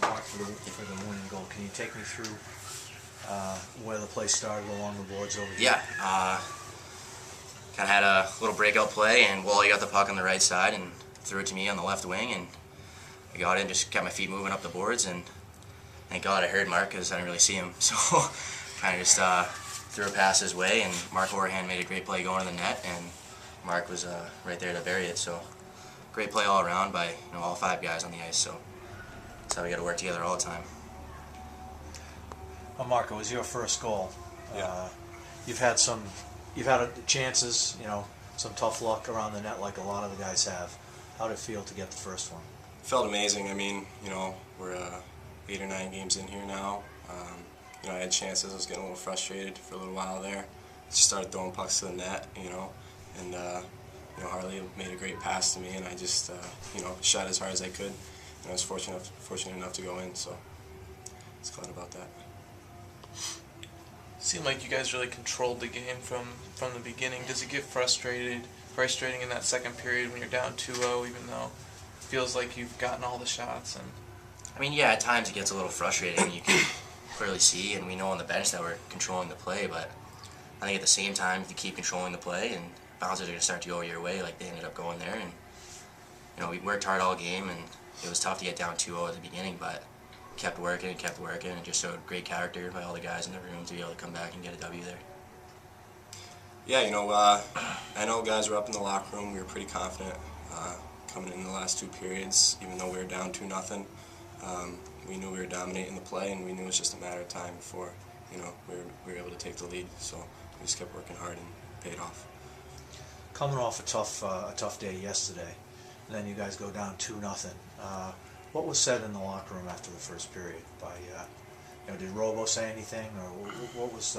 Mark, for the winning goal. Can you take me through where the play started along the boards over here? Yeah, kind of had a little breakout play, and Wally got the puck on the right side and threw it to me on the left wing, and I got it and just kept my feet moving up the boards, and thank God I heard Mark because I didn't really see him, so kind of just threw a pass his way, and Mark Orahan made a great play going to the net, and Mark was right there to bury it, so great play all around by all 5 guys on the ice, so that's how we got to work together all the time. Well, Mark, it was your first goal. Yeah. You've had chances, some tough luck around the net like a lot of the guys have. How did it feel to get the first one? Felt amazing. I mean, we're 8 or 9 games in here now. I had chances. I was getting a little frustrated for a little while there. Just started throwing pucks to the net, and Harley made a great pass to me, and I just shot as hard as I could. And I was fortunate enough to go in, so I was glad about that. Seemed like you guys really controlled the game from the beginning. Does it get frustrating in that second period when you're down 2-0, even though it feels like you've gotten all the shots? And I mean, yeah, at times it gets a little frustrating. You can clearly see, and we know on the bench that we're controlling the play, but I think at the same time, if you keep controlling the play, and bounces are going to start to go your way, like they ended up going there, and we worked hard all game, and it was tough to get down 2-0 at the beginning, but kept working, and just showed great character by all the guys in the room to be able to come back and get a W there. Yeah, I know guys were up in the locker room. We were pretty confident coming in the last 2 periods, even though we were down 2-0. We knew we were dominating the play, and we knew it was just a matter of time before we were able to take the lead. So we just kept working hard and it paid off. Coming off a tough day yesterday, and then you guys go down 2-0. What was said in the locker room after the first period? Did Robo say anything, or what was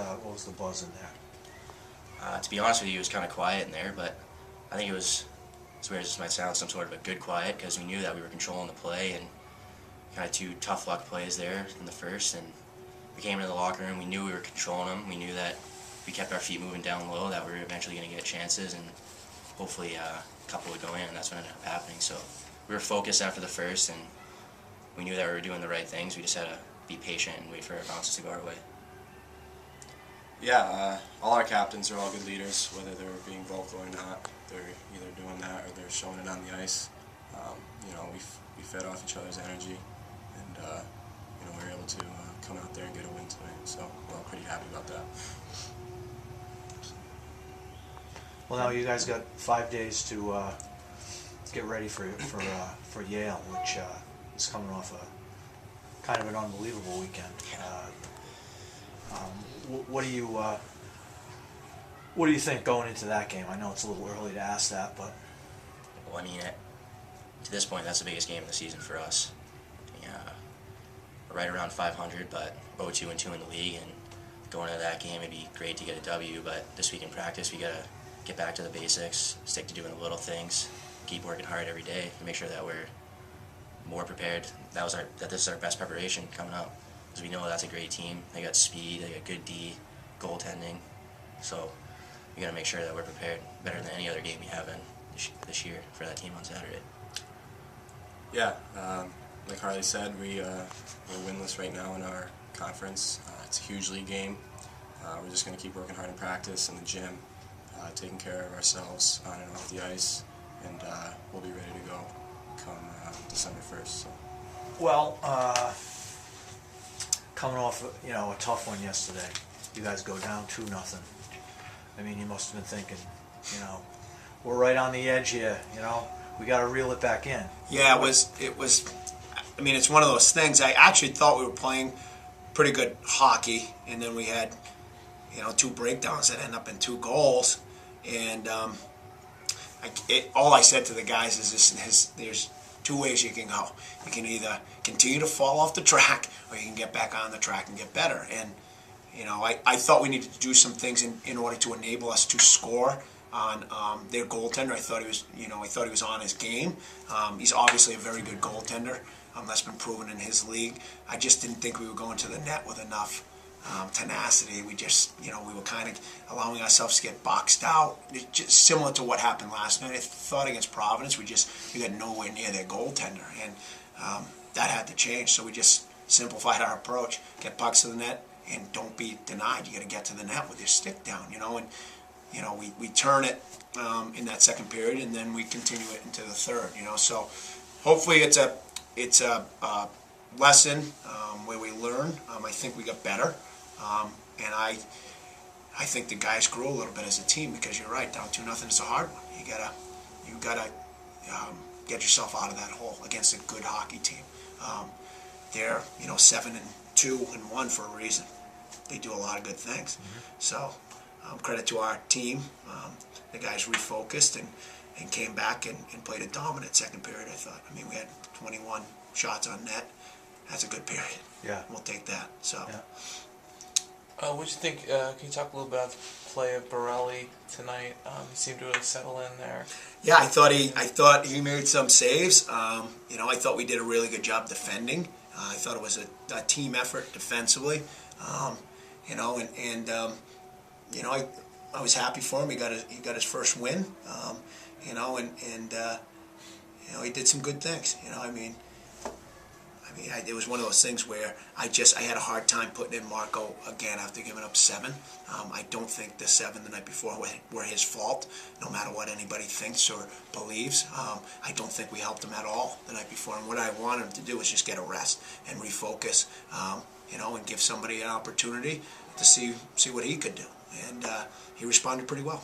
the buzz in there? To be honest with you, it was kind of quiet in there, but I think it was, as weird as this might sound, some sort of a good quiet, because we knew that we were controlling the play, and kind of 2 tough luck plays there in the first, and we came into the locker room, we knew we were controlling them, we knew that if we kept our feet moving down low, that we were eventually going to get chances, and hopefully a couple would go in, and that's what ended up happening. So we were focused after the first, and we knew that we were doing the right things. We just had to be patient and wait for our bounces to go our way. Yeah, all our captains are all good leaders, whether they're being vocal or not. They're either doing that or they're showing it on the ice. We fed off each other's energy, and we were able to come out there and get a win tonight. So we're all pretty happy about that. Well, now you guys got 5 days to get ready for Yale, which is coming off a kind of an unbelievable weekend. What do you think going into that game? I know it's a little early to ask that, but Well, I mean, to this point, that's the biggest game of the season for us. We're right around 500, but 0-2-2 in the league, and going into that game, it'd be great to get a W, but this week in practice, we got to get back to the basics, stick to doing the little things, keep working hard every day to make sure that we're more prepared. That this is our best preparation coming up, because we know that's a great team. They got speed, they got good D, goaltending, so we got to make sure that we're prepared better than any other game we have in this year for that team on Saturday. Yeah, like Harley said, we're winless right now in our conference. It's a huge league game. We're just going to keep working hard in practice in the gym, taking care of ourselves on and off the ice, and we'll be ready to go come December 1st. So. well, coming off a tough one yesterday, you guys go down 2-0. I mean, you must have been thinking, we're right on the edge here. We got to reel it back in. Yeah, it was. I mean, it's one of those things. I actually thought we were playing pretty good hockey, and then we had, 2 breakdowns that end up in 2 goals. And all I said to the guys is, there's 2 ways you can go. You can either continue to fall off the track, or you can get back on the track and get better. And I thought we needed to do some things in order to enable us to score on their goaltender. I thought he was on his game. He's obviously a very good goaltender. That's been proven in his league. I just didn't think we were going to the net with enough tenacity. We just, we were kind of allowing ourselves to get boxed out. Just similar to what happened last night. I thought against Providence, we got nowhere near their goaltender. And that had to change. So we just simplified our approach, get pucks to the net, and don't be denied. You got to get to the net with your stick down, and we turn it in that second period, and then we continue it into the third, So hopefully it's a lesson where we learn. I think we got better, and I think the guys grew a little bit as a team, because you're right, down 2-0 is a hard one. You gotta get yourself out of that hole against a good hockey team. They're 7-2-1 for a reason. They do a lot of good things. So credit to our team. The guys refocused and came back and played a dominant second period, I thought. I mean, we had 21 shots on net. That's a good period. Yeah. We'll take that. So. Yeah. What do you think? Can you talk a little bit about the play of Borelli tonight? He seemed to really settle in there. Yeah, I thought he made some saves. I thought we did a really good job defending. I thought it was a team effort defensively. I was happy for him. He got his first win. He did some good things. It was one of those things where I had a hard time putting in Marco again after giving up 7. I don't think the 7 the night before were his fault, no matter what anybody thinks or believes. I don't think we helped him at all the night before. And what I wanted him to do was just get a rest and refocus, and give somebody an opportunity to see what he could do. And he responded pretty well.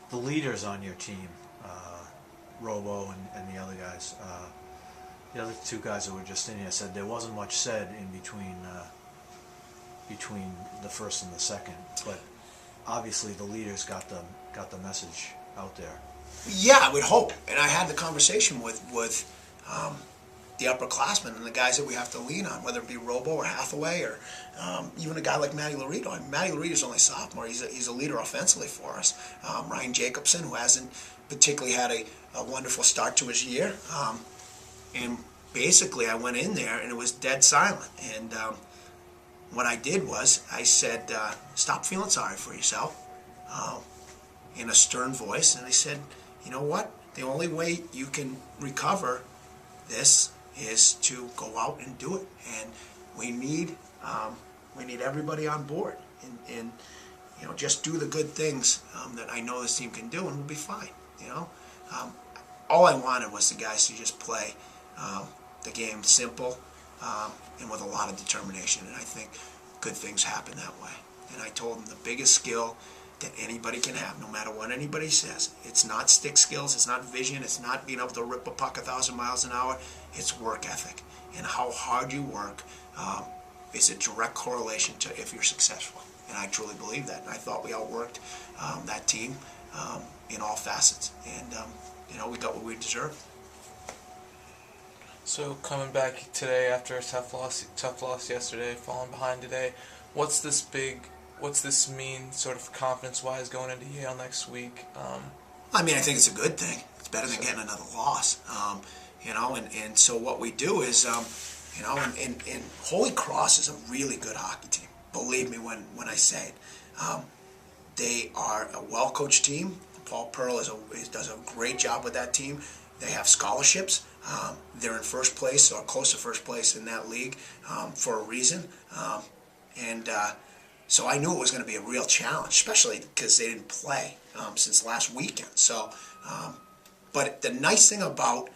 The leaders on your team, Robo and the other guys, the other 2 guys that were just in here said there wasn't much said in between the first and the second, but obviously the leaders got the message out there. Yeah, I would hope. And I had the conversation with the upperclassmen and the guys that we have to lean on, whether it be Robo or Hathaway or even a guy like Matty Laredo. I mean, Matty Laredo's only sophomore. He's a leader offensively for us. Ryan Jacobson, who hasn't particularly had a wonderful start to his year. And basically I went in there and it was dead silent. And what I did was I said, stop feeling sorry for yourself, in a stern voice. And I said, you know what? The only way you can recover this is to go out and do it. And we need everybody on board. And just do the good things that I know this team can do, and we'll be fine. All I wanted was the guys to just play the game simple and with a lot of determination, and I think good things happen that way. And I told them the biggest skill that anybody can have, no matter what anybody says, it's not stick skills, it's not vision, it's not being able to rip a puck 1,000 miles an hour, it's work ethic. And how hard you work is a direct correlation to if you're successful. And I truly believe that. And I thought we outworked that team in all facets. And, we got what we deserved. So coming back today after a tough loss yesterday, falling behind today, what's this mean sort of confidence-wise going into Yale next week? I think it's a good thing. It's better than getting another loss. And so what we do is, and Holy Cross is a really good hockey team. Believe me when I say it. They are a well-coached team. Paul Pearl does a great job with that team. They have scholarships. They're in first place or close to first place in that league for a reason. So I knew it was going to be a real challenge, especially because they didn't play since last weekend. So, but the nice thing about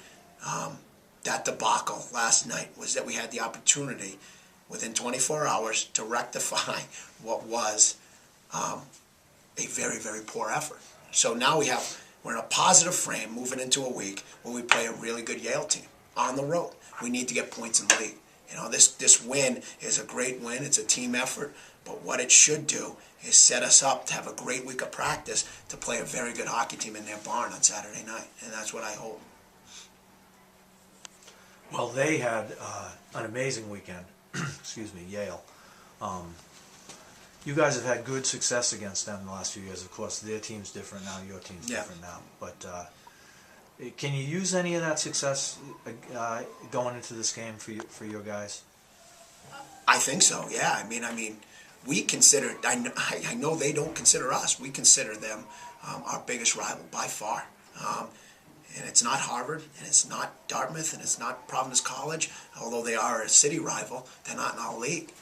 that debacle last night was that we had the opportunity within 24 hours to rectify what was a very, very poor effort. So now we're in a positive frame moving into a week when we play a really good Yale team on the road. We need to get points in the league. This win is a great win. It's a team effort. But what it should do is set us up to have a great week of practice to play a very good hockey team in their barn on Saturday night. And that's what I hope. Well, they had an amazing weekend. Excuse me, Yale. You guys have had good success against them the last few years. Of course, their team's different now, your team's different now. But can you use any of that success going into this game for your guys? I think so, yeah. I mean, we consider, I know they don't consider us, we consider them our biggest rival by far. And it's not Harvard, and it's not Dartmouth, and it's not Providence College, although they are a city rival. They're not in our league.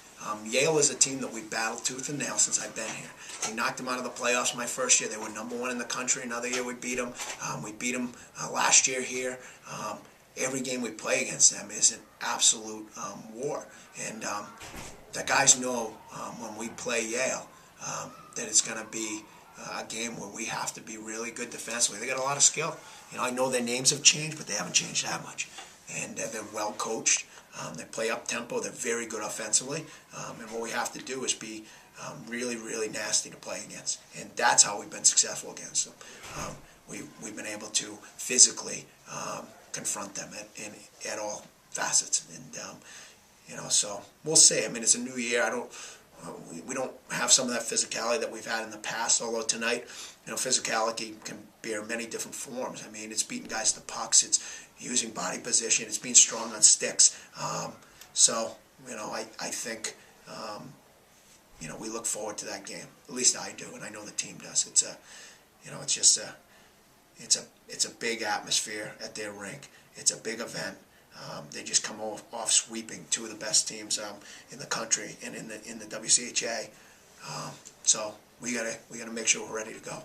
Yale is a team that we've battled tooth and nail since I've been here. We knocked them out of the playoffs my first year. They were #1 in the country. Another year we beat them. We beat them last year here. Every game we play against them is an absolute war. And the guys know when we play Yale that it's going to be a game where we have to be really good defensively. They got a lot of skill. You know, I know their names have changed, but they haven't changed that much. And they're well coached. They play up tempo. They're very good offensively. And what we have to do is be really, really nasty to play against. And that's how we've been successful against them. We've been able to physically confront them at all facets. And you know, so we'll see. I mean, it's a new year. We don't have some of that physicality that we've had in the past. Although tonight, you know, physicality can bear many different forms. I mean, it's beating guys to pucks. It's using body position. It's being strong on sticks. So, you know, I think, you know, we look forward to that game. At least I do, and I know the team does. It's you know, it's just it's a big atmosphere at their rink. It's a big event. They just come off sweeping two of the best teams in the country and in the WCHA. So we gotta make sure we're ready to go.